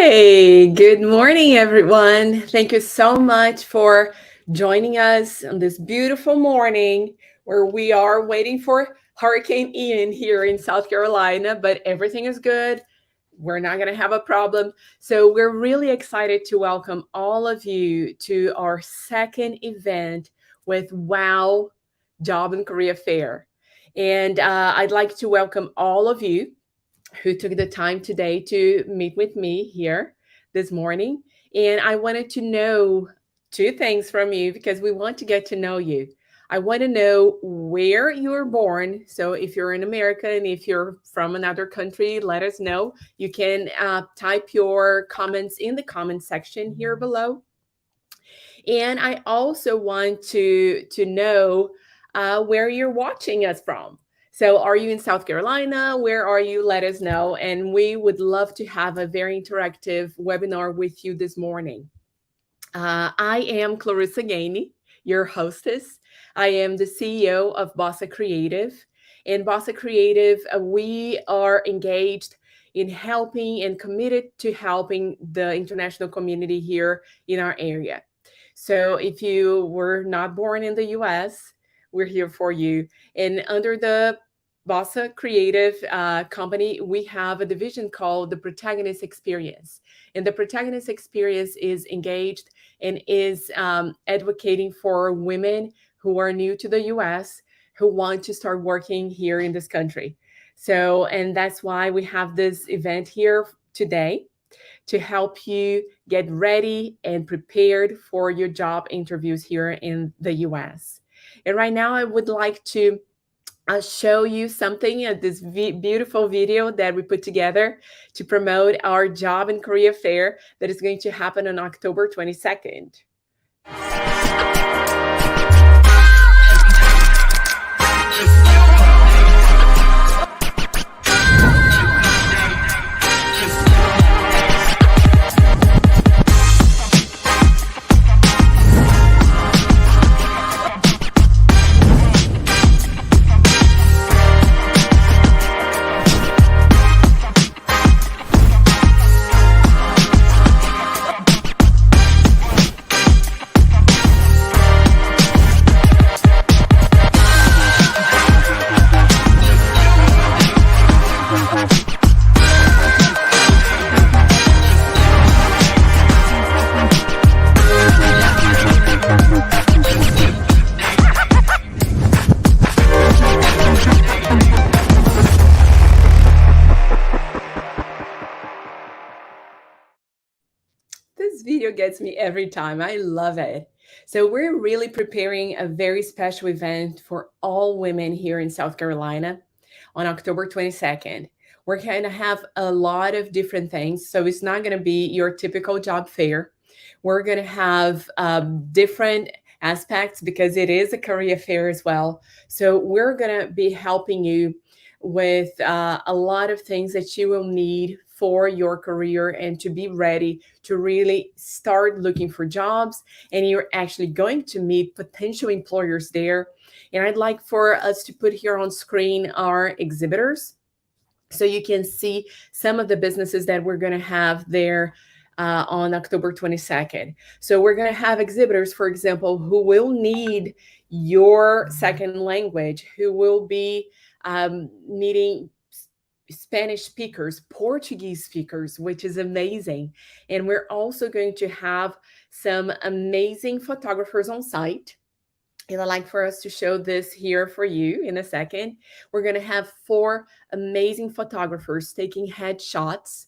Hey, good morning, everyone. Thank you so much for joining us on this beautiful morning where we are waiting for Hurricane Ian here in South Carolina, but everything is good. We're not going to have a problem. So, we're really excited to welcome all of you to our second event with Wow Job and Career Fair. And I'd like to welcome all of you who took the time today to meet with me here this morning. And I wanted to know two things from you because we want to get to know you. I want to know where you were born. So if you're in America and if you're from another country, let us know. You can type your comments in the comment section here below. And I also want to know where you're watching us from. So, are you in South Carolina? Where are you? Let us know. And we would love to have a very interactive webinar with you this morning. I am Clarissa Gainey, your hostess. I am the CEO of Bossa Creative. In Bossa Creative, we are engaged in helping and committed to helping the international community here in our area. So if you were not born in the US, we're here for you. And under the Bossa Creative company, we have a division called the Protagonist Experience. And the Protagonist Experience is engaged and is advocating for women who are new to the US who want to start working here in this country. So, and that's why we have this event here today to help you get ready and prepared for your job interviews here in the US. And right now, I would like to show you something, this beautiful video that we put together to promote our job and career fair that is going to happen on October 22nd. This video gets me every time. I love it. So, we're really preparing a very special event for all women here in South Carolina on October 22nd. We're going to have a lot of different things. So, it's not going to be your typical job fair. We're going to have different aspects because it is a career fair as well. So, we're going to be helping you with a lot of things that you will need for your career and to be ready to really start looking for jobs. And you're actually going to meet potential employers there. And I'd like for us to put here on screen our exhibitors so you can see some of the businesses that we're going to have there on October 22nd. So we're going to have exhibitors, for example, who will need your second language, who will be needing Spanish speakers, Portuguese speakers, which is amazing. And we're also going to have some amazing photographers on site. And I'd like for us to show this here for you in a second. We're going to have 4 amazing photographers taking headshots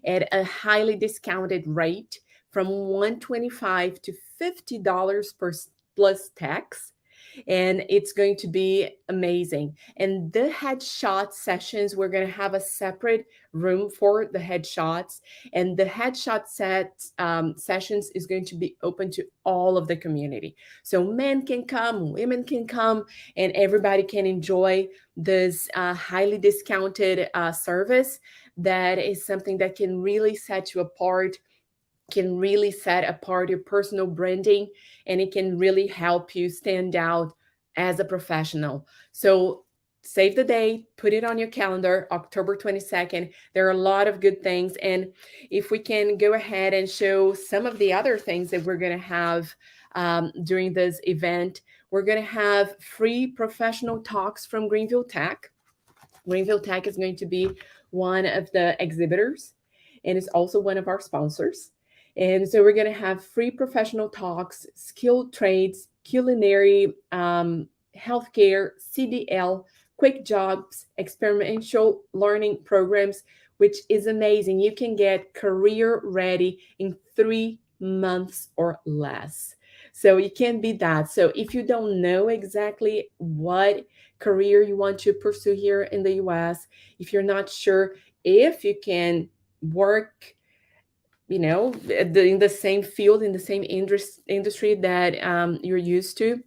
at a highly discounted rate from $125 to $50 per plus tax, and it's going to be amazing. And the headshot sessions, we're going to have a separate room for the headshots, and the headshot sessions is going to be open to all of the community. So men can come, women can come, and everybody can enjoy this highly discounted service that is something that can really set you apart, can really set apart your personal branding, and it can really help you stand out as a professional. So save the date, put it on your calendar, October 22nd. There are a lot of good things. And if we can go ahead and show some of the other things that we're going to have during this event, we're going to have free professional talks from Greenville Tech. Greenville Tech is going to be one of the exhibitors and is also one of our sponsors. And so we're going to have free professional talks, skilled trades, culinary, healthcare, CDL, quick jobs, experiential learning programs, which is amazing. You can get career ready in 3 months or less. So you can be that. So if you don't know exactly what career you want to pursue here in the US, if you're not sure if you can work, in the same field, in the same industry that you're used to,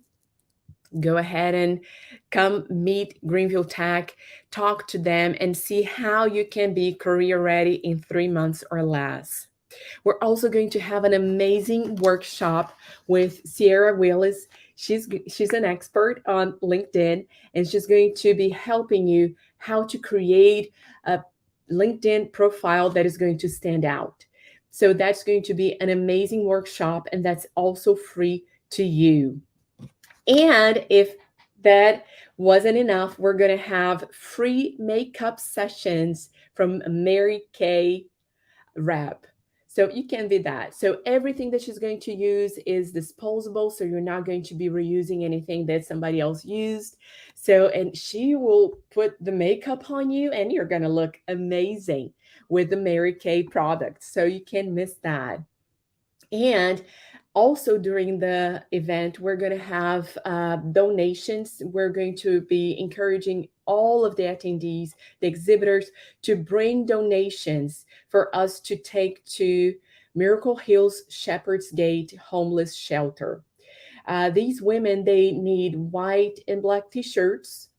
go ahead and come meet Greenville Tech, talk to them, and see how you can be career ready in 3 months or less. We're also going to have an amazing workshop with Sierra Willis. She's an expert on LinkedIn, and she's going to be helping you how to create a LinkedIn profile that is going to stand out. So that's going to be an amazing workshop, and that's also free to you. And if that wasn't enough, we're going to have free makeup sessions from Mary Kay wrap. So you can be that. So everything that she's going to use is disposable. So you're not going to be reusing anything that somebody else used. So, and she will put the makeup on you and you're going to look amazing with the Mary Kay product. So you can't miss that. And also during the event, we're going to have donations. We're going to be encouraging all of the attendees, the exhibitors, to bring donations for us to take to Miracle Hills Shepherd's Gate Homeless Shelter. These women, they need white and black t-shirts,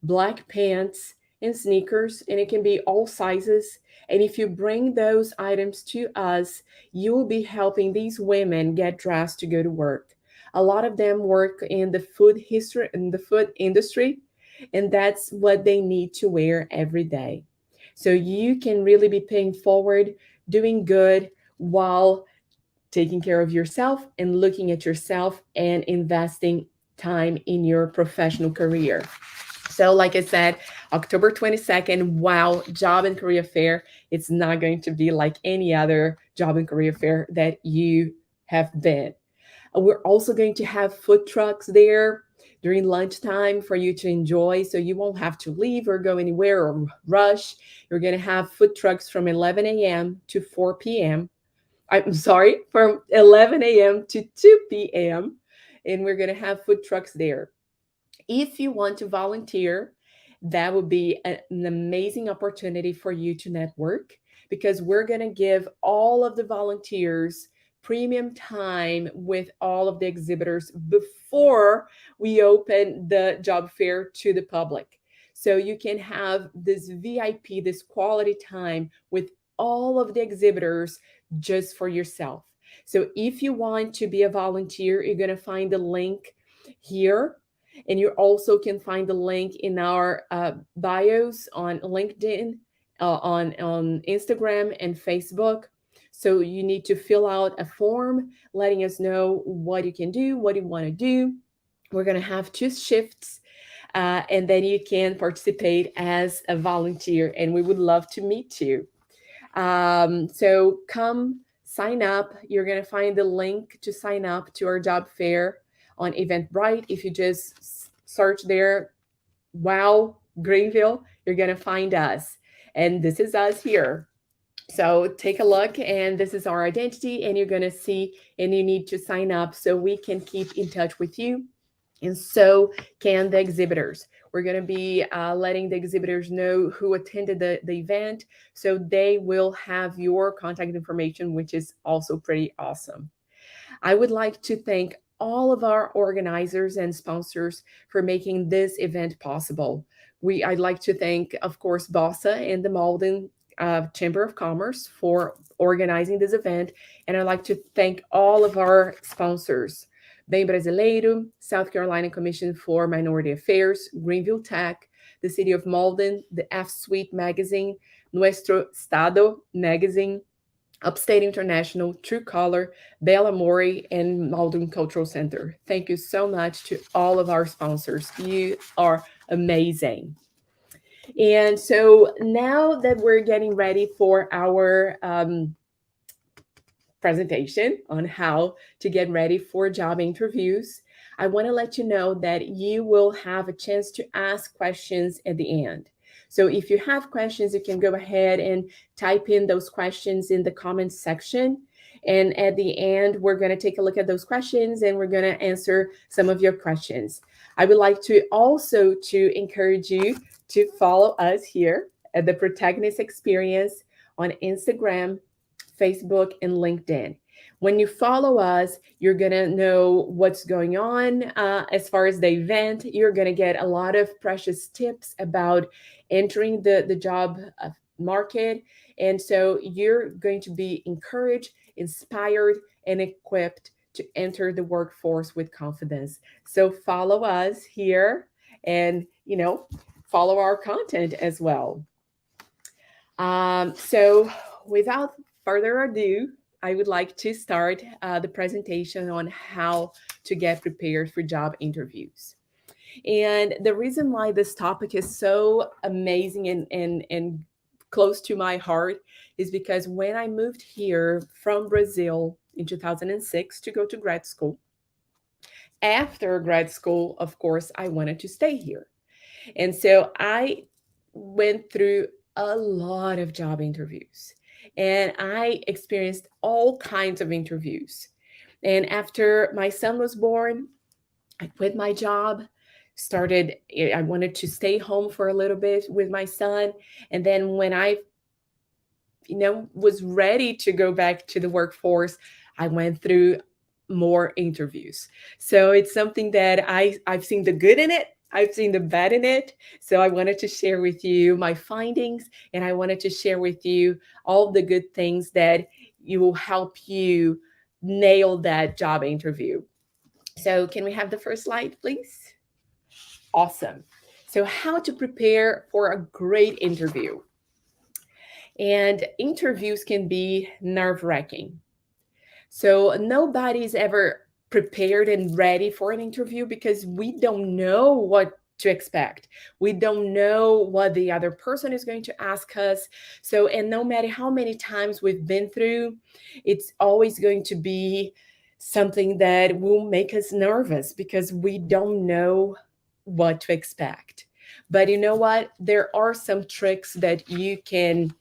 black pants, and sneakers, and it can be all sizes. And if you bring those items to us, you will be helping these women get dressed to go to work. A lot of them work in the food industry, and that's what they need to wear every day. So you can really be paying forward, doing good while taking care of yourself and looking at yourself and investing time in your professional career. So, like I said, October 22nd, wow, job and career fair. It's not going to be like any other job and career fair that you have been. We're also going to have food trucks there during lunchtime for you to enjoy. So you won't have to leave or go anywhere or rush. You're going to have food trucks from 11 a.m. to 4 p.m. I'm sorry, from 11 a.m. to 2 p.m. And we're going to have food trucks there. If you want to volunteer, that would be an amazing opportunity for you to network because we're going to give all of the volunteers premium time with all of the exhibitors before we open the job fair to the public. So you can have this VIP, this quality time with all of the exhibitors just for yourself. So if you want to be a volunteer, you're going to find the link here, and you also can find the link in our bios on LinkedIn, on Instagram and Facebook. So you need to fill out a form letting us know what you can do, what you want to do. We're going to have 2 shifts, and then you can participate as a volunteer, and we would love to meet you. So come sign up. You're going to find the link to sign up to our job fair on Eventbrite. If you just search there, wow, Greenville, you're going to find us. And this is us here. So take a look, and this is our identity, and you're going to see, and you need to sign up so we can keep in touch with you. And so can the exhibitors. We're going to be letting the exhibitors know who attended the event, so they will have your contact information, which is also pretty awesome. I would like to thank all of our organizers and sponsors for making this event possible. I'd like to thank, of course, Bossa and the Malden Chamber of Commerce for organizing this event, and I'd like to thank all of our sponsors. Bem Brasileiro, South Carolina Commission for Minority Affairs, Greenville Tech, the City of Malden, the F Suite magazine, Nuestro Estado magazine, Upstate International, True Color, Bella Mori, and Malden Cultural Center. Thank you so much to all of our sponsors. You are amazing. And so now that we're getting ready for our presentation on how to get ready for job interviews, I want to let you know that you will have a chance to ask questions at the end. So if you have questions, you can go ahead and type in those questions in the comments section. And at the end, we're going to take a look at those questions and we're going to answer some of your questions. I would like to also to encourage you to follow us here at the Protagonist Experience on Instagram, Facebook, and LinkedIn. When you follow us, you're going to know what's going on as far as the event. You're going to get a lot of precious tips about entering the job market. And so you're going to be encouraged, inspired, and equipped to enter the workforce with confidence. So follow us here and, follow our content as well. So without further ado, I would like to start the presentation on how to get prepared for job interviews. And the reason why this topic is so amazing and close to my heart is because when I moved here from Brazil in 2006 to go to grad school, after grad school, of course, I wanted to stay here. And so I went through a lot of job interviews and I experienced all kinds of interviews. And after my son was born, I quit my job, I wanted to stay home for a little bit with my son. And then when I was ready to go back to the workforce, I went through more interviews. So it's something that I've seen the good in it. I've seen the bad in it. So I wanted to share with you my findings and I wanted to share with you all the good things that you will help you nail that job interview. So can we have the first slide, please? Awesome. So how to prepare for a great interview. And interviews can be nerve-wracking. So nobody's ever prepared and ready for an interview because we don't know what to expect. We don't know what the other person is going to ask us. So, and no matter how many times we've been through, it's always going to be something that will make us nervous because we don't know what to expect. But you know what? There are some tricks that you can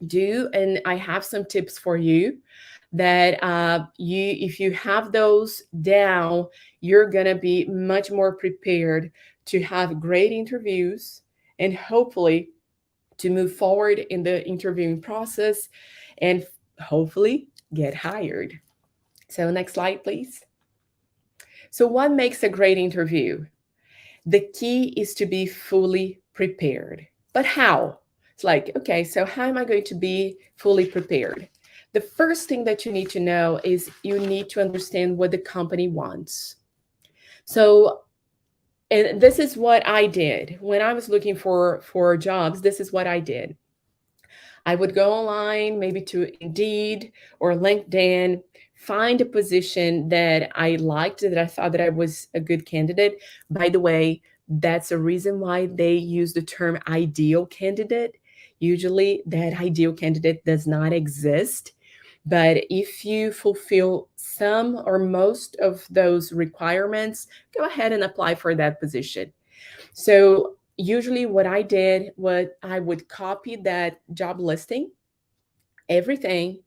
do, and I have some tips for you that if you have those down, you're gonna be much more prepared to have great interviews and hopefully to move forward in the interviewing process and hopefully get hired. So next slide, please. So what makes a great interview? The key is to be fully prepared. But how? It's like, okay, so how am I going to be fully prepared? The first thing that you need to know is you need to understand what the company wants. So, and this is what I did when I was looking for jobs. This is what I did. I would go online, maybe to Indeed or LinkedIn, find a position that I liked, that I thought that I was a good candidate. By the way, that's a reason why they use the term ideal candidate. Usually, that ideal candidate does not exist. But if you fulfill some or most of those requirements, go ahead and apply for that position. So usually what I did was I would copy that job listing, everything,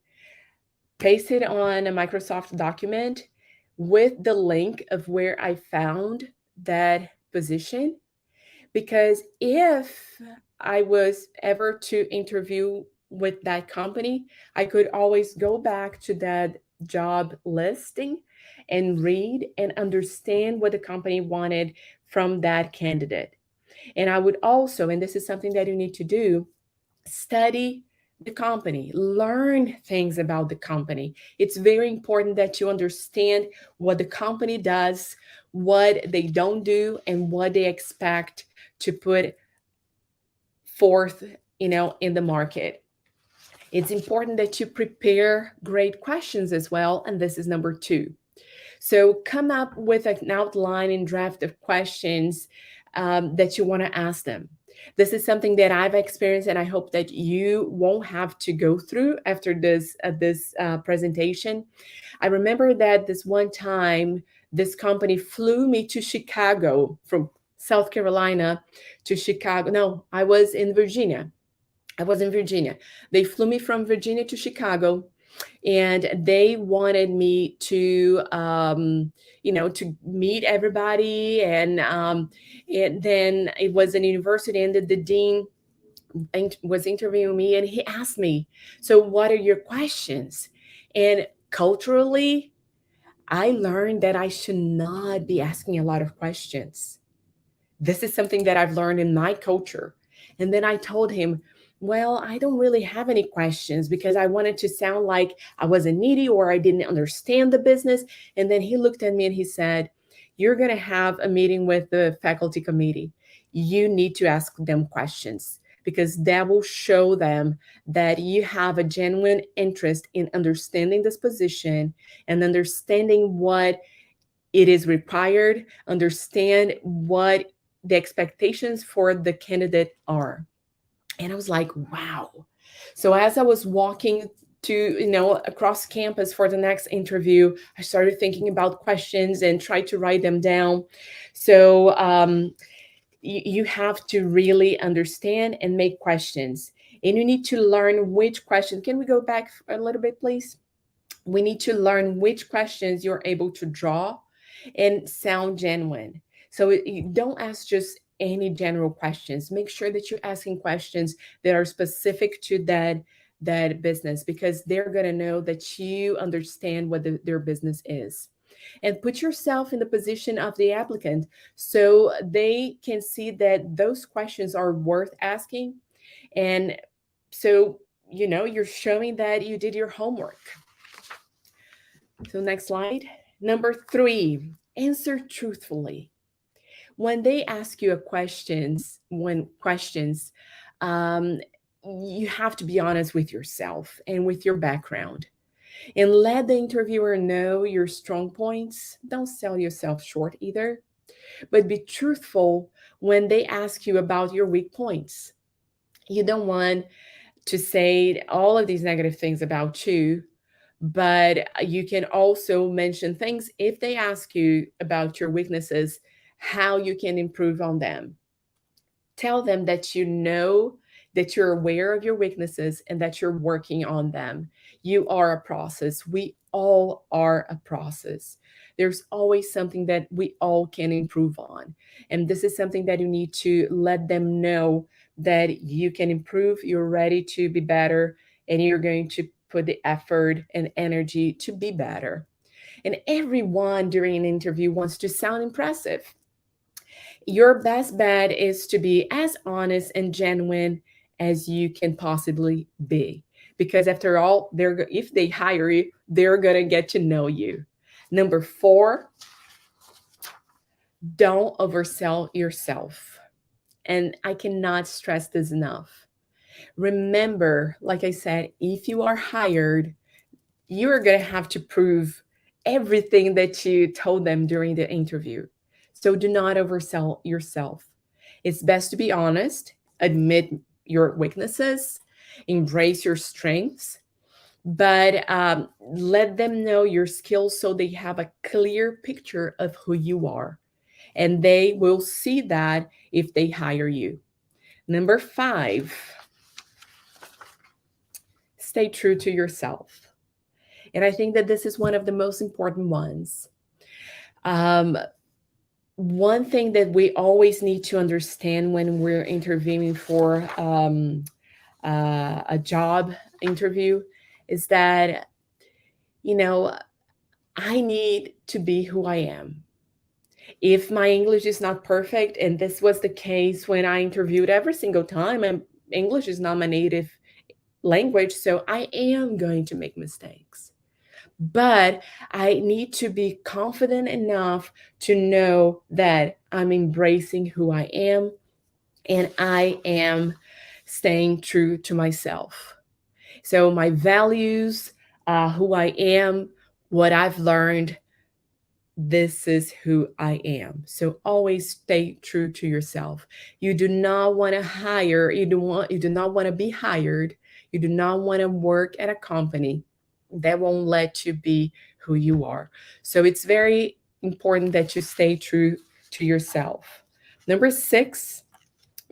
paste it on a Microsoft document with the link of where I found that position. Because if I was ever to interview with that company, I could always go back to that job listing and read and understand what the company wanted from that candidate. And I would also, and this is something that you need to do, study the company, learn things about the company. It's very important that you understand what the company does, what they don't do, and what they expect to put forth, in the market. It's important that you prepare great questions as well. And this is number two. So come up with an outline and draft of questions that you want to ask them. This is something that I've experienced, and I hope that you won't have to go through after this presentation. I remember that this one time, this company flew me to Chicago from South Carolina to Chicago. No, I was in Virginia. I was in Virginia. They flew me from Virginia to Chicago, and they wanted me to meet everybody, and then it was an university, and the dean was interviewing me, and he asked me, "So, what are your questions?" And culturally, I learned that I should not be asking a lot of questions. This is something that I've learned in my culture. And then I told him, well, I don't really have any questions because I wanted to sound like I wasn't needy or I didn't understand the business. And then he looked at me and he said, "You're going to have a meeting with the faculty committee. You need to ask them questions because that will show them that you have a genuine interest in understanding this position and understanding what it is required, understand what the expectations for the candidate are." And I was like, wow. So as I was walking to, across campus for the next interview, I started thinking about questions and tried to write them down. So you have to really understand and make questions. And you need to learn which question. Can we go back a little bit, please? We need to learn which questions you're able to draw and sound genuine. So you don't ask just any general questions. Make sure that you're asking questions that are specific to that business, because they're going to know that you understand what their business is. And put yourself in the position of the applicant so they can see that those questions are worth asking. And so, you're showing that you did your homework. So next slide. Number three, answer truthfully. When they ask you questions, um, you have to be honest with yourself and with your background, and let the interviewer know your strong points. Don't sell yourself short either, but be truthful when they ask you about your weak points. You don't want to say all of these negative things about you, but you can also mention things if they ask you about your weaknesses, how you can improve on them. Tell them that you know that you're aware of your weaknesses and that you're working on them. You are a process. We all are a process. There's always something that we all can improve on. And this is something that you need to let them know that you can improve, you're ready to be better, and you're going to put the effort and energy to be better. And everyone during an interview wants to sound impressive. Your best bet is to be as honest and genuine as you can possibly be. Because after all, if they hire you, they're going to get to know you. Number four, don't oversell yourself. And I cannot stress this enough. Remember, like I said, if you are hired, you are going to have to prove everything that you told them during the interview. So do not oversell yourself. It's best to be honest, admit your weaknesses, embrace your strengths, but let them know your skills so they have a clear picture of who you are. And they will see that if they hire you. Number five, stay true to yourself. And I think that this is one of the most important ones. One thing that we always need to understand when we're interviewing for a job interview is that, I need to be who I am. If my English is not perfect, and this was the case when I interviewed every single time, and English is not my native language, so I am going to make mistakes. But I need to be confident enough to know that I'm embracing who I am, and I am staying true to myself. So, my values, who I am, what I've learned, this is who I am. So always stay true to yourself. You do not want to hire, you do not want to be hired, you do not want to work at a company that won't let you be who you are. So it's very important that you stay true to yourself. Number 6,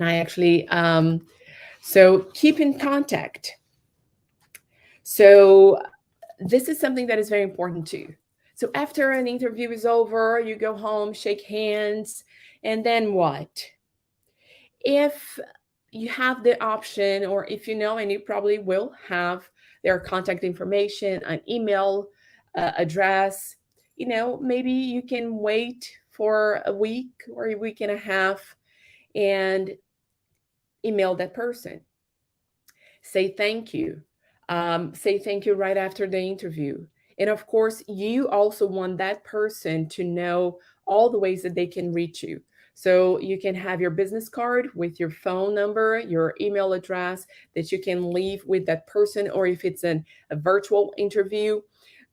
I actually so keep in contact. So this is something that is very important too. So after an interview is over, you go home, shake hands, and then what? If you have the option, or if you know, and you probably will have their contact information, an email address, maybe you can wait for a week or a week and a half and email that person. Say thank you. Say thank you right after the interview. And of course, you also want that person to know all the ways that they can reach you. So you can have your business card with your phone number, your email address that you can leave with that person. Or if it's a virtual interview,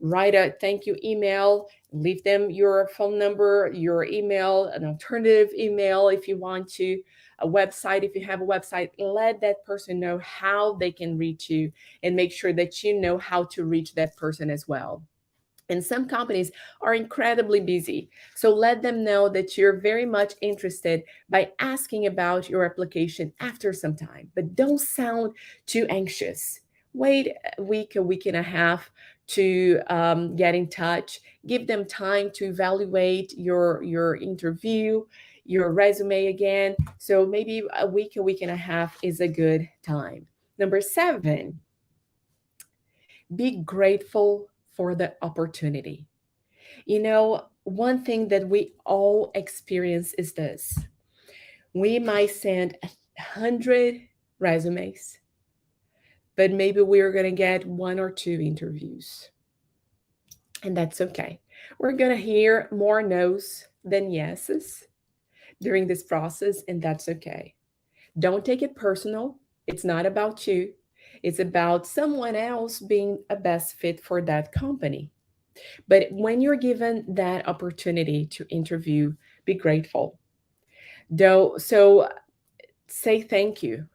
write a thank you email, leave them your phone number, your email, an alternative email if you want to, a website. If you have a website, let that person know how they can reach you, and make sure that you know how to reach that person as well. And some companies are incredibly busy. So let them know that you're very much interested by asking about your application after some time. But don't sound too anxious. Wait a week and a half to get in touch. Give them time to evaluate your interview, your resume again. So maybe a week and a half is a good time. Number 7, be grateful for the opportunity. One thing that we all experience is this: we might send 100 resumes, but maybe we're going to get 1 or 2 interviews. And that's okay. We're going to hear more no's than yeses during this process, and that's okay. Don't take it personal. It's not about you, it's about someone else being a best fit for that company. But when you're given that opportunity to interview, be grateful. Though, so say thank you.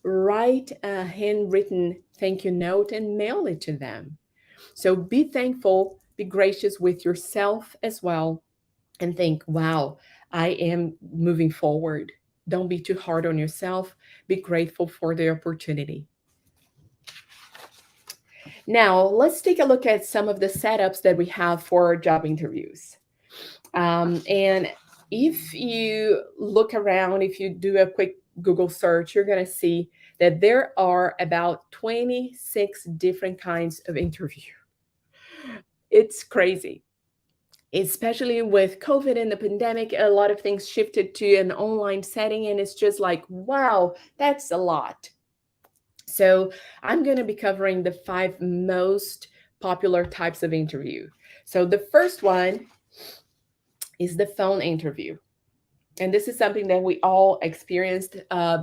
Write a handwritten thank you note and mail it to them. So be thankful, be gracious with yourself as well, and think, wow, I am moving forward. Don't be too hard on yourself. Be grateful for the opportunity. Now, let's take a look at some of the setups that we have for job interviews. And if you look around, if you do a quick Google search, you're going to see that there are about 26 different kinds of interview. It's crazy. Especially with COVID and the pandemic, a lot of things shifted to an online setting, and it's just like, wow, that's a lot. So I'm going to be covering the 5 most popular types of interview. So the first one is the phone interview. And this is something that we all experienced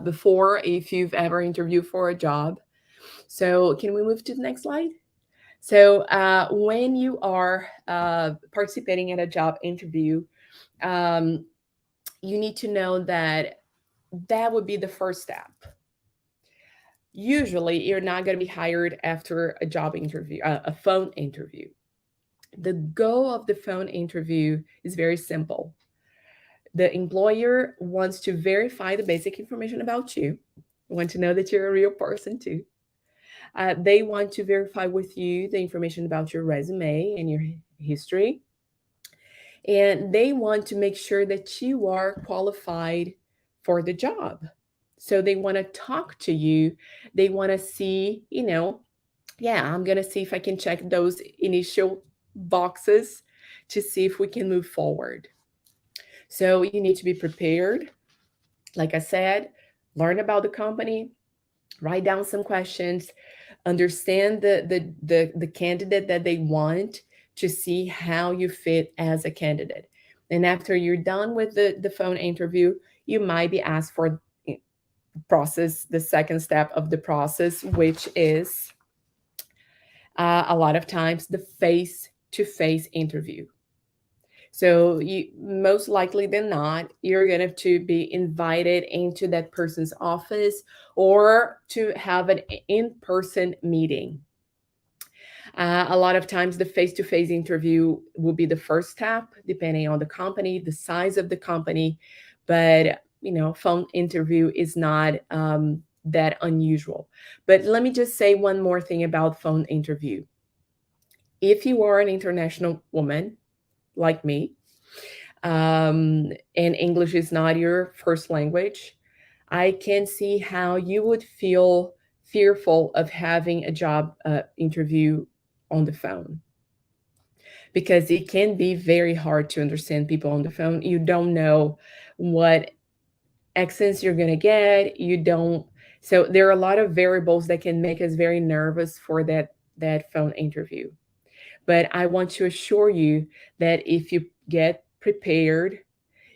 before if you've ever interviewed for a job. So can we move to the next slide? So when you are participating in a job interview, um, you need to know that that would be the first step. Usually, you're not going to be hired after a job interview, a phone interview. The goal of the phone interview is very simple. The employer wants to verify the basic information about you, want to know that you're a real person too. They want to verify with you the information about your resume and your history. And they want to make sure that you are qualified for the job. So they want to talk to you. They want to see, yeah, I'm going to see if I can check those initial boxes to see if we can move forward. So you need to be prepared. Like I said, learn about the company, write down some questions, understand the candidate that they want, to see how you fit as a candidate. And after you're done with the phone interview, you might be asked for process, the second step of the process, which is a lot of times the face to face interview. So you most likely than not, you're going to be invited into that person's office or to have an in-person meeting. A lot of times, the face-to-face interview will be the first step, depending on the company, the size of the company. But phone interview is not that unusual. But let me just say one more thing about phone interview. If you are an international woman like me, and English is not your first language, I can see how you would feel fearful of having a job interview on the phone, because it can be very hard to understand people on the phone. You don't know what accents you're going to get. You don't. So there are a lot of variables that can make us very nervous for that phone interview. But I want to assure you that if you get prepared,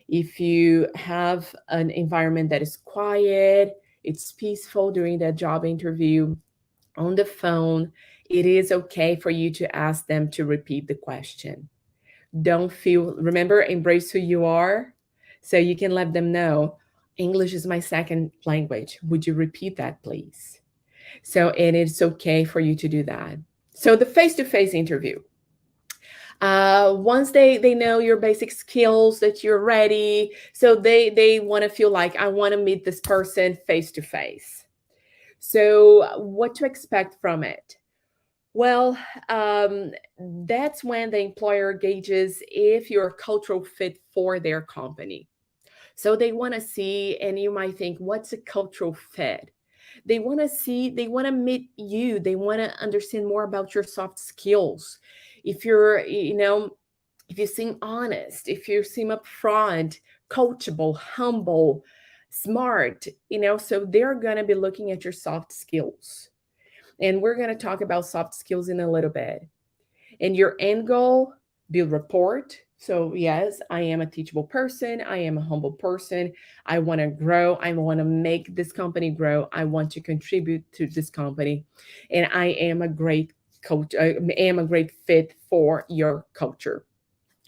if you have an environment that is quiet, it's peaceful during that job interview on the phone, it is okay for you to ask them to repeat the question. Don't feel, remember, embrace who you are. So you can let them know, English is my second language. Would you repeat that, please? So, and it's okay for you to do that. So the face-to-face interview, once they know your basic skills, that you're ready, so they want to feel like, I want to meet this person face to face. So what to expect from it? Well, um, that's when the employer gauges if you're a cultural fit for their company. So they want to see, and you might think, what's a cultural fit? They want to see, they want to meet you, they want to understand more about your soft skills. If you're, if you seem honest, if you seem upfront, coachable, humble, smart, so they're going to be looking at your soft skills. And we're going to talk about soft skills in a little bit. And your end goal, build rapport. So, yes, I am a teachable person. I am a humble person. I want to grow. I want to make this company grow. I want to contribute to this company. And I am a great coach. I am a great fit for your culture.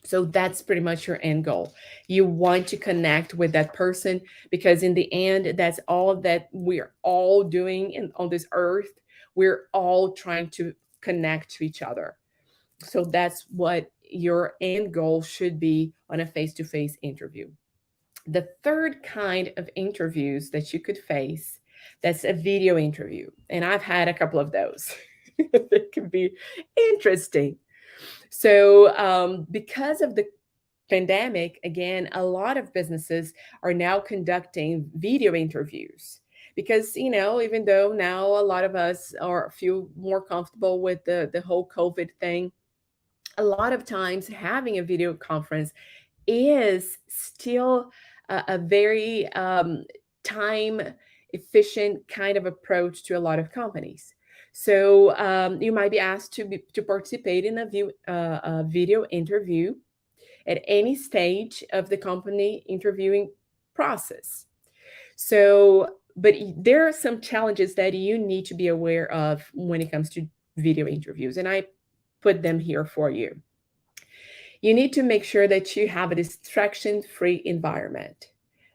So that's pretty much your end goal. You want to connect with that person, because in the end, that's all that we're all doing on this earth. We're all trying to connect to each other. So that's what your end goal should be on a face to face interview. The third kind of interviews that you could face, that's a video interview. And I've had a couple of those. They can be interesting. So, because of the pandemic, again, a lot of businesses are now conducting video interviews, because even though now a lot of us are feel more comfortable with the whole COVID thing, a lot of times having a video conference is still a very time efficient kind of approach to a lot of companies. So you might be asked to participate in a video interview at any stage of the company interviewing process. So, but there are some challenges that you need to be aware of when it comes to video interviews, and I put them here for you. You need to make sure that you have a distraction free environment.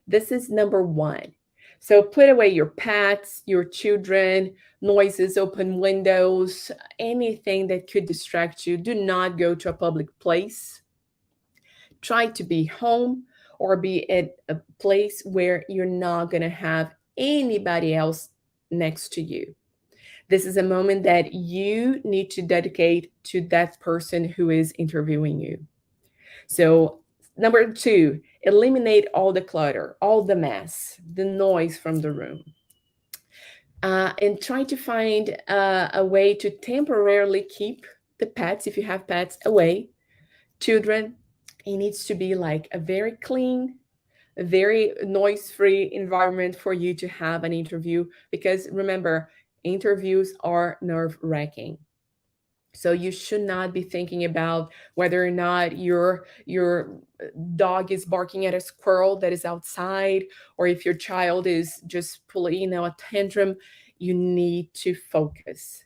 This is number one. So put away your pets, your children, noises, open windows, anything that could distract you. Do not go to a public place. Try to be home or be at a place where you're not going to have anybody else next to you. This is a moment that you need to dedicate to that person who is interviewing you. So, number two, eliminate all the clutter, all the mess, the noise from the room. And try to find a way to temporarily keep the pets, if you have pets, away. Children, it needs to be like a very clean, a very noise free environment for you to have an interview, because remember, interviews are nerve wracking. So you should not be thinking about whether or not your dog is barking at a squirrel that is outside, or if your child is just pulling, a tantrum. You need to focus.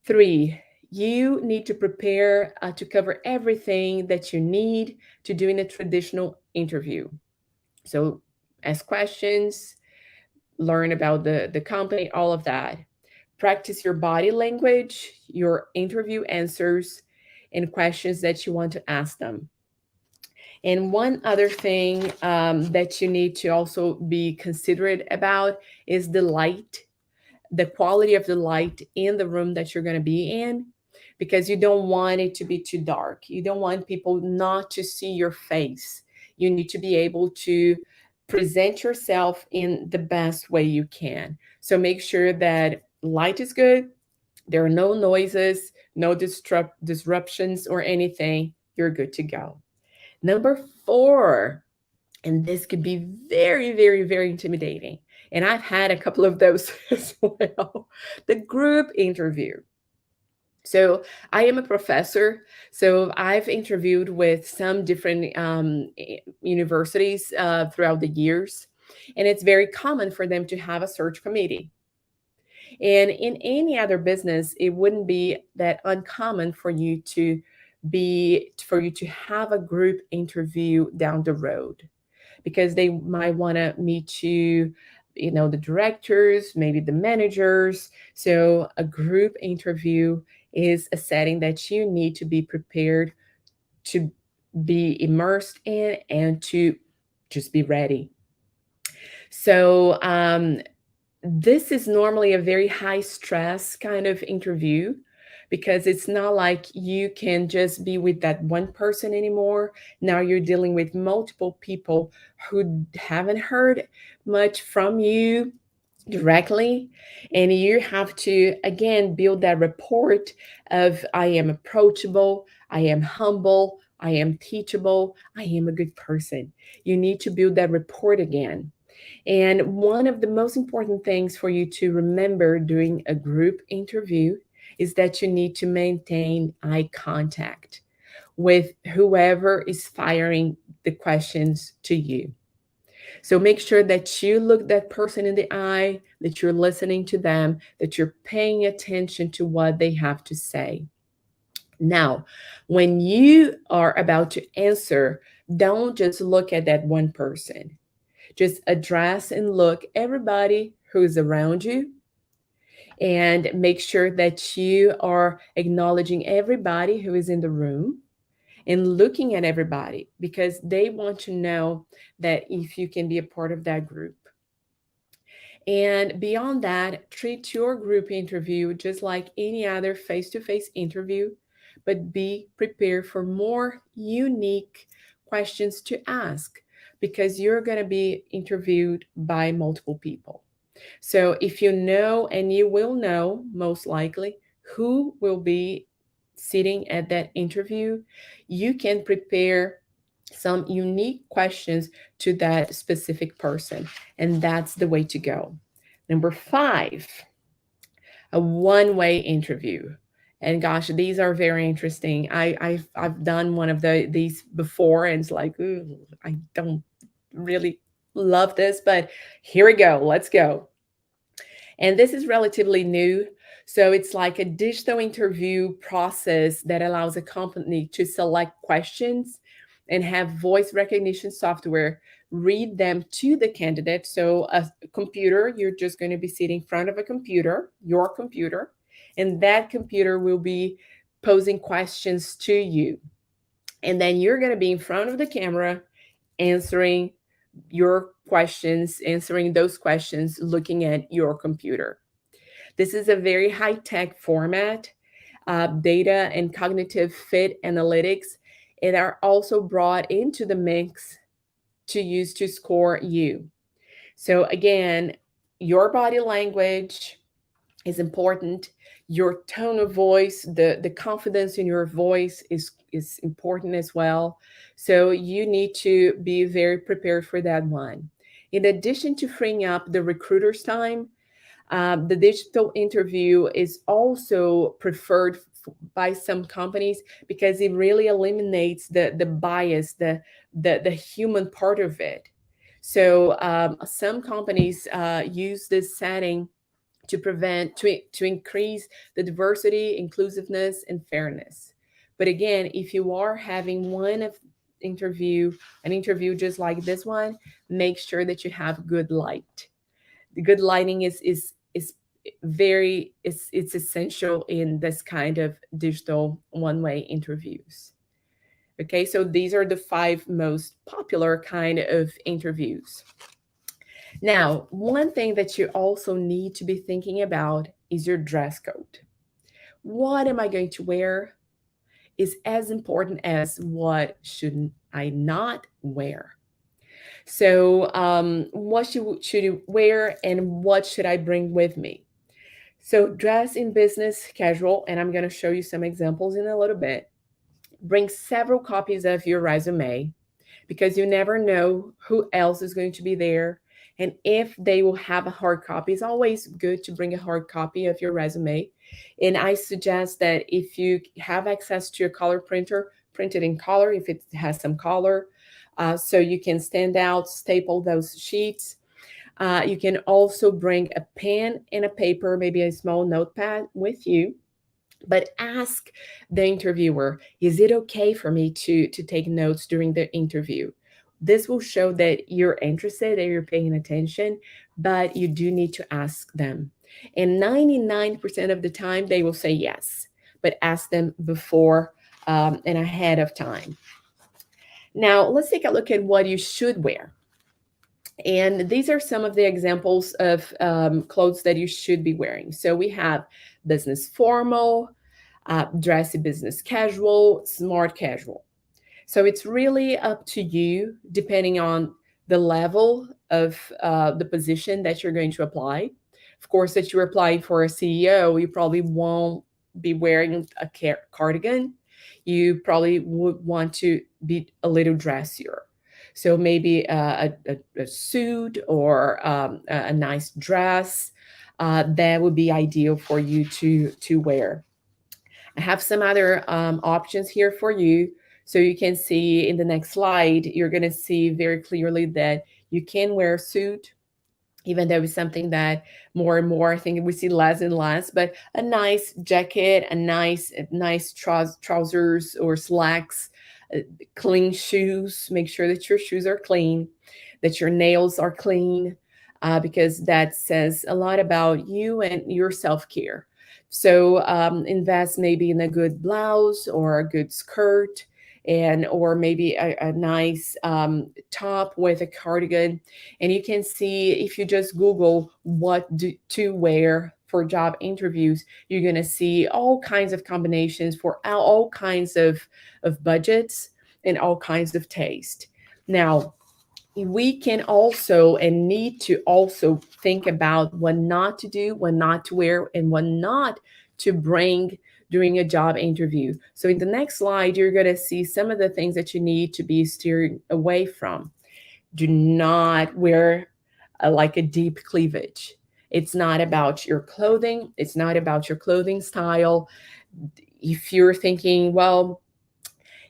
Three, you need to prepare to cover everything that you need to do in a traditional interview. So ask questions, learn about the company, all of that. Practice your body language, your interview answers, and questions that you want to ask them. And one other thing that you need to also be considerate about is the light, the quality of the light in the room that you're going to be in, because you don't want it to be too dark. You don't want people not to see your face. You need to be able to present yourself in the best way you can. So make sure that light is good, there are no noises, no disruptions or anything. You're good to go. Number four, and this could be very, very, very intimidating. And I've had a couple of those as well. The group interview. So I am a professor. So I've interviewed with some different universities throughout the years. And it's very common for them to have a search committee. And in any other business, it wouldn't be that uncommon for you to have a group interview down the road, because they might want to meet you, the directors, maybe the managers. So a group interview is a setting that you need to be prepared to be immersed in and to just be ready. So this is normally a very high stress kind of interview, because it's not like you can just be with that one person anymore. Now you're dealing with multiple people who haven't heard much from you directly. And you have to, again, build that rapport of I am approachable, I am humble, I am teachable, I am a good person. You need to build that rapport again. And one of the most important things for you to remember during a group interview is that you need to maintain eye contact with whoever is firing the questions to you. So make sure that you look that person in the eye, that you're listening to them, that you're paying attention to what they have to say. Now, when you are about to answer, don't just look at that one person. Just address and look everybody who's around you, and make sure that you are acknowledging everybody who is in the room and looking at everybody, because they want to know that if you can be a part of that group. And beyond that, treat your group interview just like any other face to face interview, but be prepared for more unique questions to ask, because you're going to be interviewed by multiple people. So if you know, and you will know most likely, who will be sitting at that interview, you can prepare some unique questions to that specific person. And that's the way to go. Number five, a one-way interview. And gosh, these are very interesting. I've done one of these before, and it's like, ooh, I don't really love this, but here we go. Let's go. And this is relatively new. So it's like a digital interview process that allows a company to select questions and have voice recognition software read them to the candidate. So a computer, you're just going to be sitting in front of a computer, your computer, and that computer will be posing questions to you. And then you're going to be in front of the camera answering your questions, answering those questions, looking at your computer. This is a very high tech format. Data and cognitive fit analytics, and are also brought into the mix to use to score you. So, again, your body language is important. Your tone of voice, the confidence in your voice is important as well. So you need to be very prepared for that one. In addition to freeing up the recruiter's time, the digital interview is also preferred by some companies because it really eliminates the bias, the human part of it. So some companies use this setting to increase the diversity, inclusiveness, and fairness. But again, if you are having interview an interview just like this one, make sure that you have good light. The good lighting is very it's essential in this kind of digital one-way interviews. Okay, so these are the 5 most popular kind of interviews. Now, one thing that you also need to be thinking about is your dress code. What am I going to wear is as important as what should I not wear. So, what should you wear and what should I bring with me? So, dress in business casual, and I'm going to show you some examples in a little bit. Bring several copies of your resume because you never know who else is going to be there. And if they will have a hard copy, it's always good to bring a hard copy of your resume. And I suggest that if you have access to your color printer, print it in color if it has some color, so you can stand out, staple those sheets. You can also bring a pen and a paper, maybe a small notepad with you, but ask the interviewer, is it okay for me to take notes during the interview? This will show that you're interested and you're paying attention, but you do need to ask them. And 99% of the time, they will say yes, but ask them before and ahead of time. Now, let's take a look at what you should wear. And these are some of the examples of clothes that you should be wearing. So we have business formal, dressy business casual, smart casual. So it's really up to you, depending on the level of the position that you're going to apply. Of course, that you're applying for a CEO, you probably won't be wearing a cardigan. You probably would want to be a little dressier. So maybe a suit or a nice dress that would be ideal for you to wear. I have some other options here for you. So you can see in the next slide, you're going to see very clearly that you can wear a suit, even though it's something that more and more, I think we see less and less, but a nice jacket, a nice trousers or slacks, uh, clean shoes, make sure that your shoes are clean, that your nails are clean, because that says a lot about you and your self-care. So invest maybe in a good blouse or a good skirt, and or maybe a nice top with a cardigan. And you can see, if you just Google to wear for job interviews, you're going to see all kinds of combinations for all kinds of budgets and all kinds of taste. Now, we can also and need to also think about what not to do, what not to wear, and what not to bring during a job interview. So in the next slide, you're going to see some of the things that you need to be steering away from. Do not wear like a deep cleavage. It's not about your clothing. It's not about your clothing style. If you're thinking, well,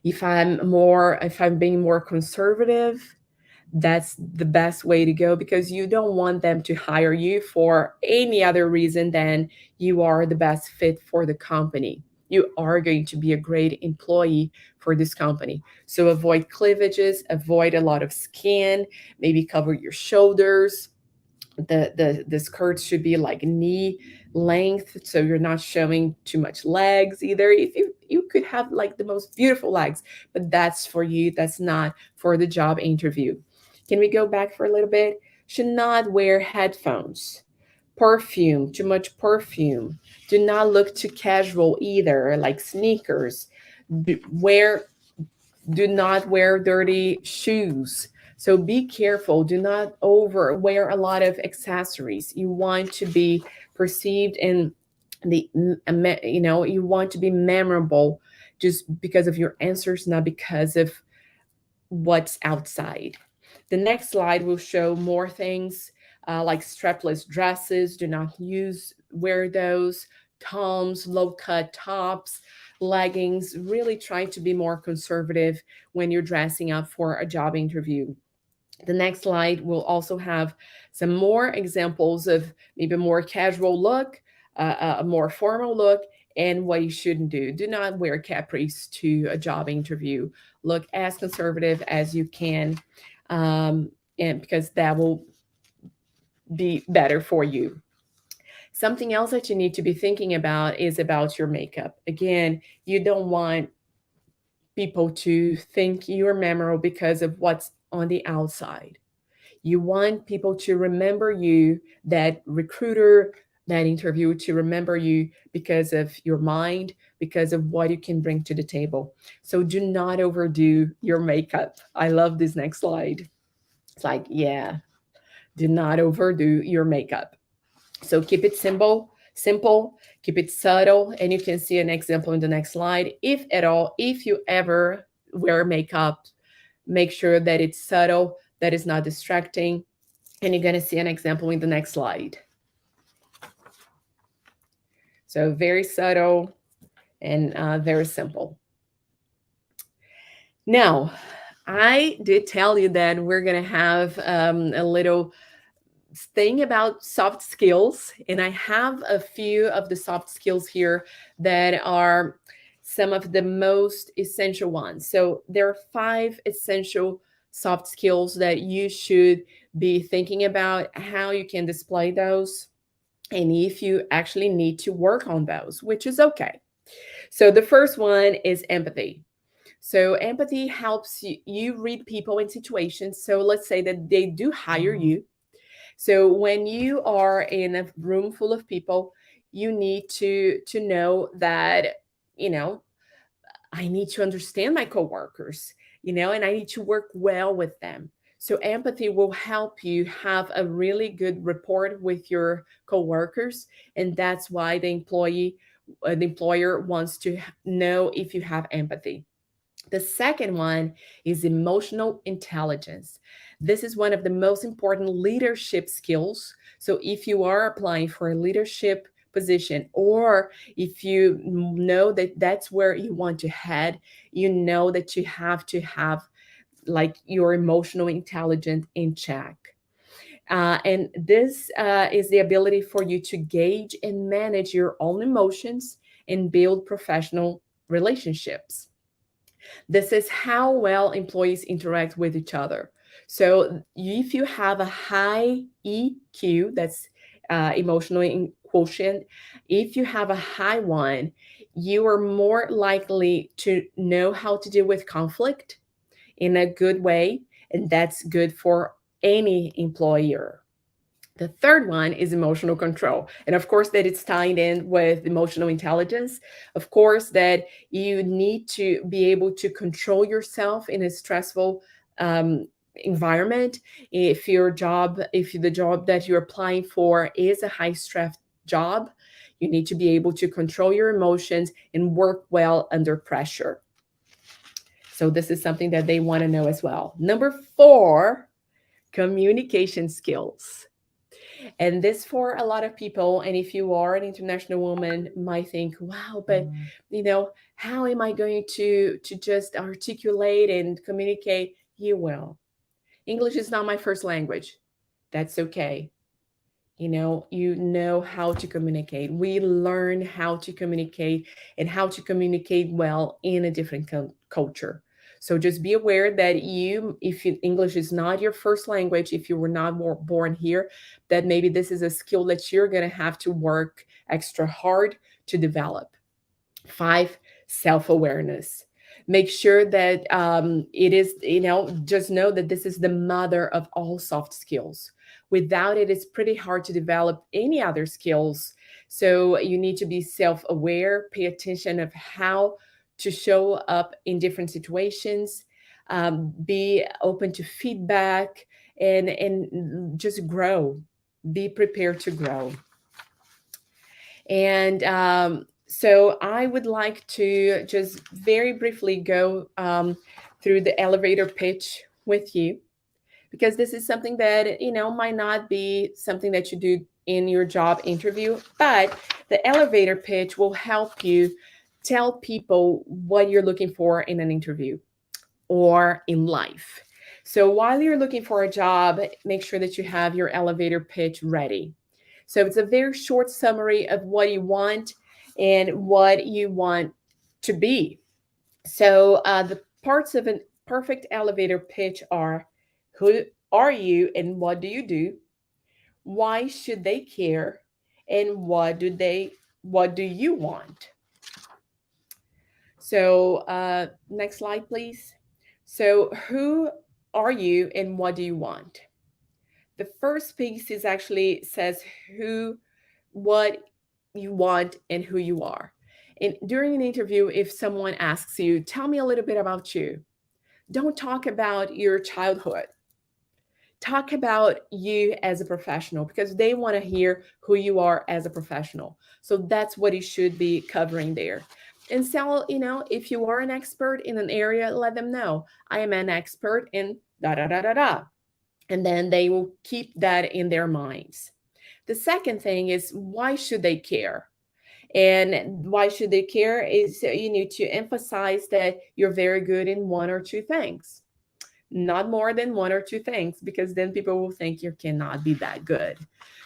if I'm being more conservative, that's the best way to go, because you don't want them to hire you for any other reason than you are the best fit for the company. You are going to be a great employee for this company. So avoid cleavages, avoid a lot of skin, maybe cover your shoulders. The skirts should be like knee length, so you're not showing too much legs either. If you could have like the most beautiful legs, but that's for you, that's not for the job interview. Can we go back for a little bit? Should not wear headphones. Perfume, too much perfume. Do not look too casual either, like sneakers. Wear Do not wear dirty shoes. So be careful. Do not over wear a lot of accessories. You want to be perceived in you want to be memorable just because of your answers, not because of what's outside. The next slide will show more things like strapless dresses. Do not wear those. toms, low cut tops, leggings. Really try to be more conservative when you're dressing up for a job interview. The next slide will also have some more examples of maybe a more casual look, a more formal look, and what you shouldn't do. Do not wear capris to a job interview. Look as conservative as you can, um, and because that will be better for you. Something else that you need to be thinking about is about your makeup. Again, you don't want people to think you're memorable because of what's on the outside. You want people to remember you, that recruiter, that interviewer, to remember you because of your mind, because of what you can bring to the table. So do not overdo your makeup. I love this next slide. It's like, yeah, do not overdo your makeup. So keep it simple, keep it subtle, and you can see an example in the next slide. If at all, if you ever wear makeup, make sure that it's subtle, that is not distracting, and you're going to see an example in the next slide. So very subtle and very simple. Now, I did tell you that we're going to have a little thing about soft skills, and I have a few of the soft skills here that are some of the most essential ones. So there are 5 essential soft skills that you should be thinking about how you can display those, and if you actually need to work on those, which is okay. So the first one is empathy. So empathy helps you read people in situations. So let's say that they do hire you. So when you are in a room full of people, you need to know that, you know, I need to understand my coworkers, and I need to work well with them. So empathy will help you have a really good rapport with your coworkers, and that's why the employer wants to know if you have empathy. The second one is emotional intelligence. This is one of the most important leadership skills. So, if you are applying for a leadership position, or if you know that that's where you want to head, you know that you have to have like your emotional intelligence in check. And this is the ability for you to gauge and manage your own emotions and build professional relationships. This is how well employees interact with each other. So if you have a high EQ, that's emotional quotient, if you have a high one, you are more likely to know how to deal with conflict in a good way, and that's good for any employer. The third one is emotional control. And of course, that it's tied in with emotional intelligence. Of course, that you need to be able to control yourself in a stressful environment. If the job that you're applying for is a high stress job, you need to be able to control your emotions and work well under pressure. So, this is something that they want to know as well. Number 4, communication skills. And this for a lot of people, and if you are an international woman, might think, wow, but how am I going to just articulate and communicate? You will. English is not my first language. That's okay. You know how to communicate. We learn how to communicate and how to communicate well in a different culture. So just be aware that English is not your first language, if you were not born here, that maybe this is a skill that you're going to have to work extra hard to develop. 5, self-awareness. Make sure that it is, just know that this is the mother of all soft skills. Without it, it's pretty hard to develop any other skills. So you need to be self-aware, pay attention of how to show up in different situations, be open to feedback, and just grow. Be prepared to grow. And so I would like to just very briefly go through the elevator pitch with you, because this is something that might not be something that you do in your job interview, but the elevator pitch will help you tell people what you're looking for in an interview or in life. So while you're looking for a job, make sure that you have your elevator pitch ready. So it's a very short summary of what you want and what you want to be. So the parts of a perfect elevator pitch are: who are you and what do you do? Why should they care? And what do you want? So next slide, please. So who are you and what do you want? The first piece is actually says who, what you want, and who you are. And during an interview, if someone asks you, tell me a little bit about you, don't talk about your childhood. Talk about you as a professional because they want to hear who you are as a professional. So that's what you should be covering there. And so, if you are an expert in an area, let them know I am an expert in da da da da da. And then they will keep that in their minds. The second thing is, why should they care? And why should they care is you need to emphasize that you're very good in one or two things, not more than one or two things, because then people will think you cannot be that good.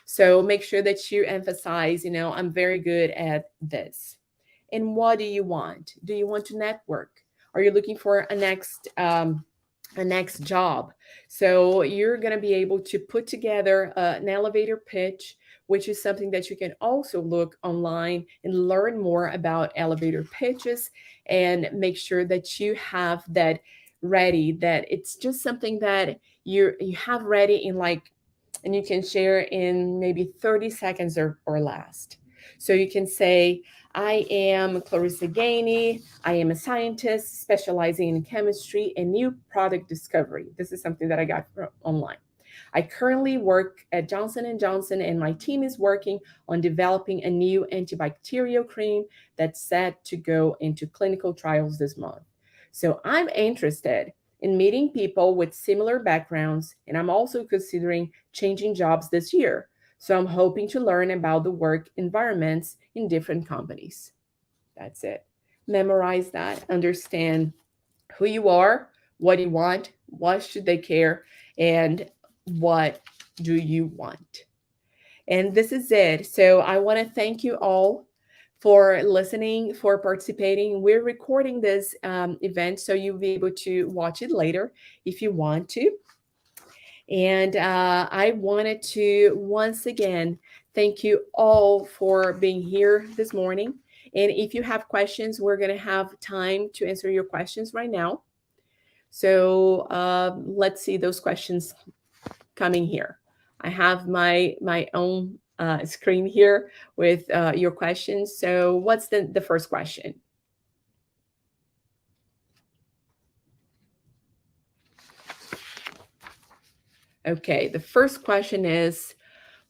So make sure that you emphasize, I'm very good at this. And what do you want? Do you want to network? Are you looking for a next job? So you're going to be able to put together an elevator pitch, which is something that you can also look online and learn more about elevator pitches, and make sure that you have that ready, that it's just something that you have ready in like, and you can share in maybe 30 seconds or less. So you can say, I am Clarissa Gainey. I am a scientist specializing in chemistry and new product discovery. This is something that I got from online. I currently work at Johnson & Johnson, and my team is working on developing a new antibacterial cream that's set to go into clinical trials this month. So I'm interested in meeting people with similar backgrounds, and I'm also considering changing jobs this year. So I'm hoping to learn about the work environments in different companies. That's it. Memorize that, understand who you are, what you want, what should they care, and what do you want. And this is it. So I want to thank you all for listening, for participating. We're recording this event, so you'll be able to watch it later if you want to. And I wanted to once again thank you all for being here this morning. And if you have questions, we're going to have time to answer your questions right now. So let's see those questions coming here. I have my own screen here with your questions. So what's the first question? Okay, the first question is,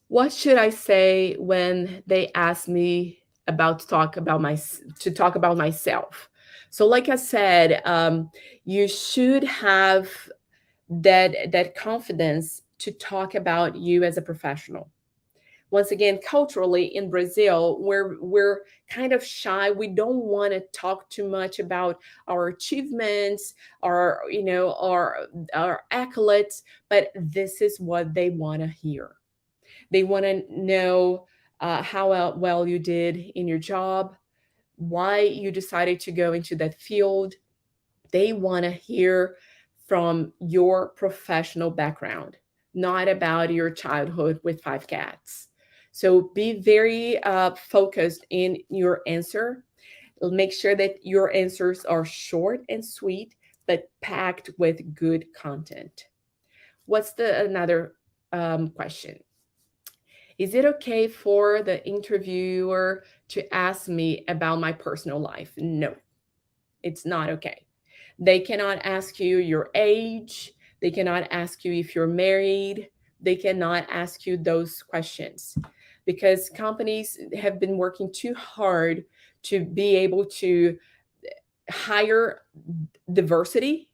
what should I say when they ask me about to talk about myself? So, like I said, you should have that confidence to talk about you as a professional. Once again, culturally in Brazil, we're kind of shy. We don't want to talk too much about our achievements, our accolades, but this is what they want to hear. They want to know how well you did in your job, why you decided to go into that field. They want to hear from your professional background, not about your childhood with five cats. So be very focused in your answer. Make sure that your answers are short and sweet, but packed with good content. What's the another question? Is it okay for the interviewer to ask me about my personal life? No, it's not okay. They cannot ask you your age. They cannot ask you if you're married. They cannot ask you those questions because companies have been working too hard to be able to hire diversity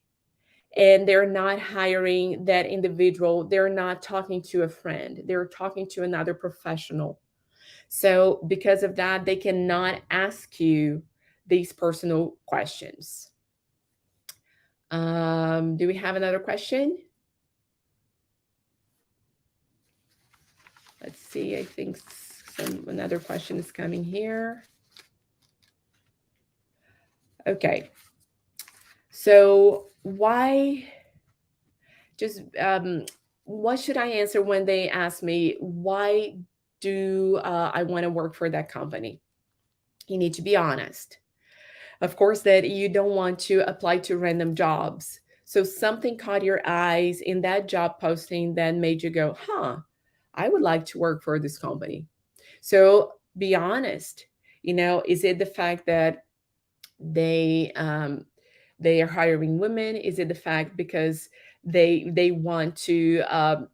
and they're not hiring that individual. They're not talking to a friend, they're talking to another professional. So because of that, they cannot ask you these personal questions. Do we have another question? Let's see. I think another question is coming here. Okay. So why just what should I answer when they ask me why do I want to work for that company? You need to be honest. Of course, that you don't want to apply to random jobs. So something caught your eyes in that job posting that made you go, huh, I would like to work for this company. So be honest. Is it the fact that they they are hiring women? Is it the fact because they want to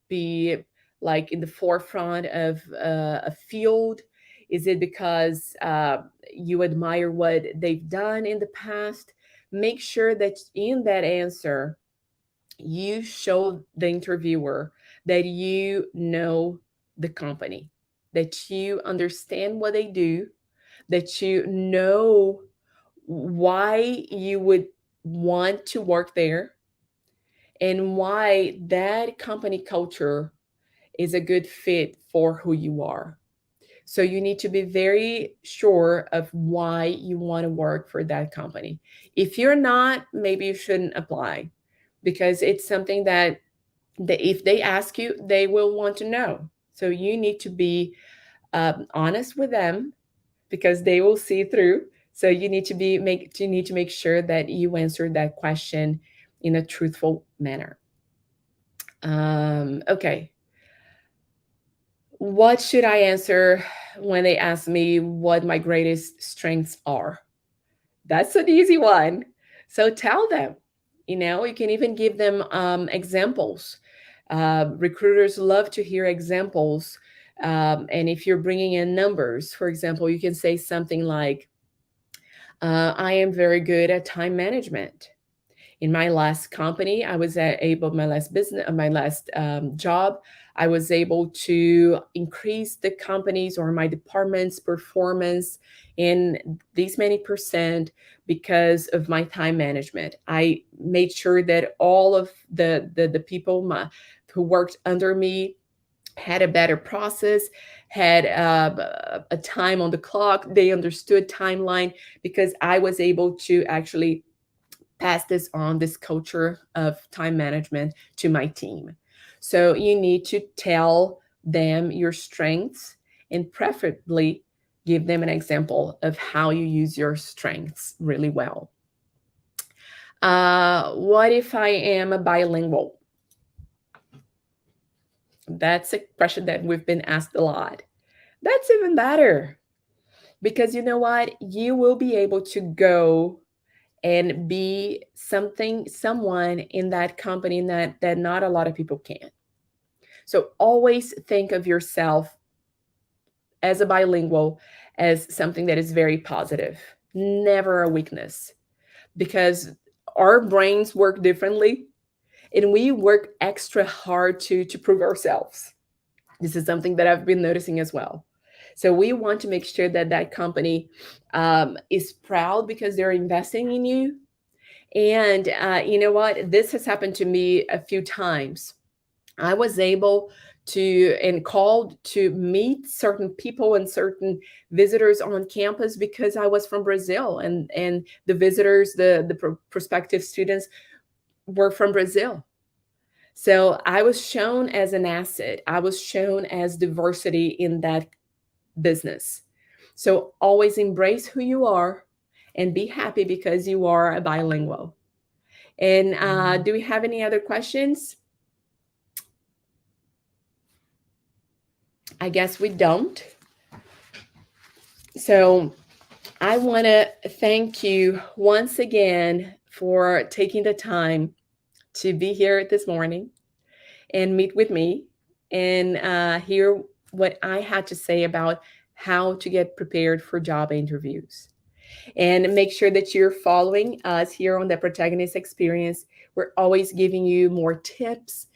be like in the forefront of a field? Is it because you admire what they've done in the past? Make sure that in that answer you show the interviewer that you know the company, that you understand what they do, that you know why you would want to work there, and why that company culture is a good fit for who you are. So you need to be very sure of why you want to work for that company. If you're not, maybe you shouldn't apply, because it's something that if they ask you, they will want to know. So you need to be honest with them, because they will see through. So you need to make sure that you answer that question in a truthful manner. Okay. What should I answer when they ask me what my greatest strengths are? That's an easy one. So tell them. You can even give them examples. Recruiters love to hear examples. And if you're bringing in numbers, for example, you can say something like, I am very good at time management. In my last company, I was able, my last business, my last job, I was able to increase the company's or my department's performance in these many percent because of my time management. I made sure that all of the people who worked under me had a better process, had a time on the clock. They understood timeline because I was able to actually pass this on, this culture of time management, to my team. So you need to tell them your strengths and preferably give them an example of how you use your strengths really well. What if I am a bilingual? That's a question that we've been asked a lot. That's even better, because you know what? You will be able to go and be someone in that company that not a lot of people can. So always think of yourself as a bilingual as something that is very positive, never a weakness, because our brains work differently and we work extra hard to prove ourselves. This is something that I've been noticing as well. So we want to make sure that that company is proud because they're investing in you. And you know what? This has happened to me a few times. I was able to and called to meet certain people and certain visitors on campus because I was from Brazil, and the visitors, the prospective students were from Brazil. So I was shown as an asset. I was shown as diversity in that business. So always embrace who you are and be happy because you are a bilingual. And do we have any other questions? I guess we don't. So I want to thank you once again for taking the time to be here this morning and meet with me and hear what I had to say about how to get prepared for job interviews. And make sure that you're following us here on the Protagonist Experience. We're always giving you more tips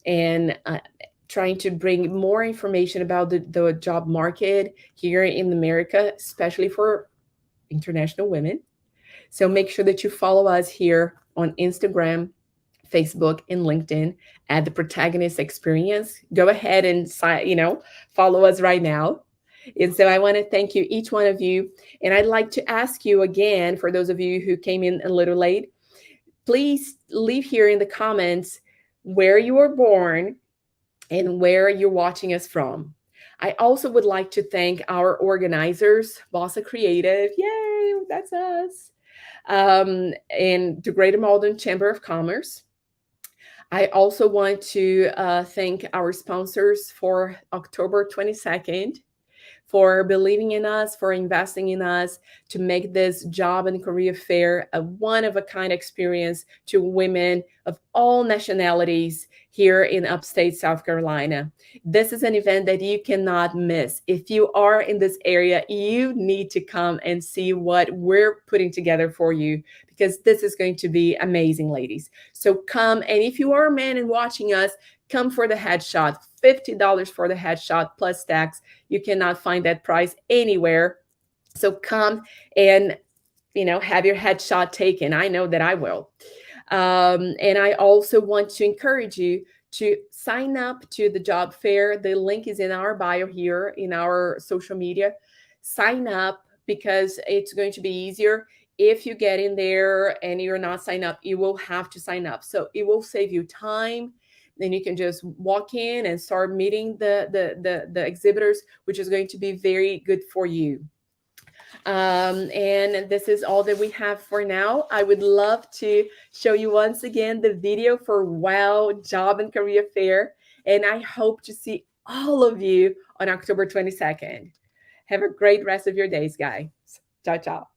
and trying to bring more information about the job market here in America, especially for international women. So make sure that you follow us here on Instagram, Facebook, and LinkedIn at the Protagonist Experience. Go ahead and follow us right now. And so I want to thank you, each one of you. And I'd like to ask you again, for those of you who came in a little late, please leave here in the comments where you were born and where you're watching us from. I also would like to thank our organizers, Bossa Creative, yay, that's us, and the Greater Malden Chamber of Commerce. I also want to thank our sponsors for October 22nd, for believing in us, for investing in us to make this job and career fair a one of a kind experience to women of all nationalities here in upstate South Carolina. This is an event that you cannot miss. If you are in this area, you need to come and see what we're putting together for you, because this is going to be amazing, ladies. So come, and if you are a man and watching us, come for the headshot. $50 for the headshot plus tax. You cannot find that price anywhere. So come and have your headshot taken. I know that I will. And I also want to encourage you to sign up to the job fair. The link is in our bio here in our social media. Sign up, because it's going to be easier. If you get in there and you're not signed up, you will have to sign up. So it will save you time. Then you can just walk in and start meeting the exhibitors, which is going to be very good for you. And this is all that we have for now. I would love to show you once again the video for Wow Job and Career Fair. And I hope to see all of you on October 22nd. Have a great rest of your days, guys. Ciao, ciao.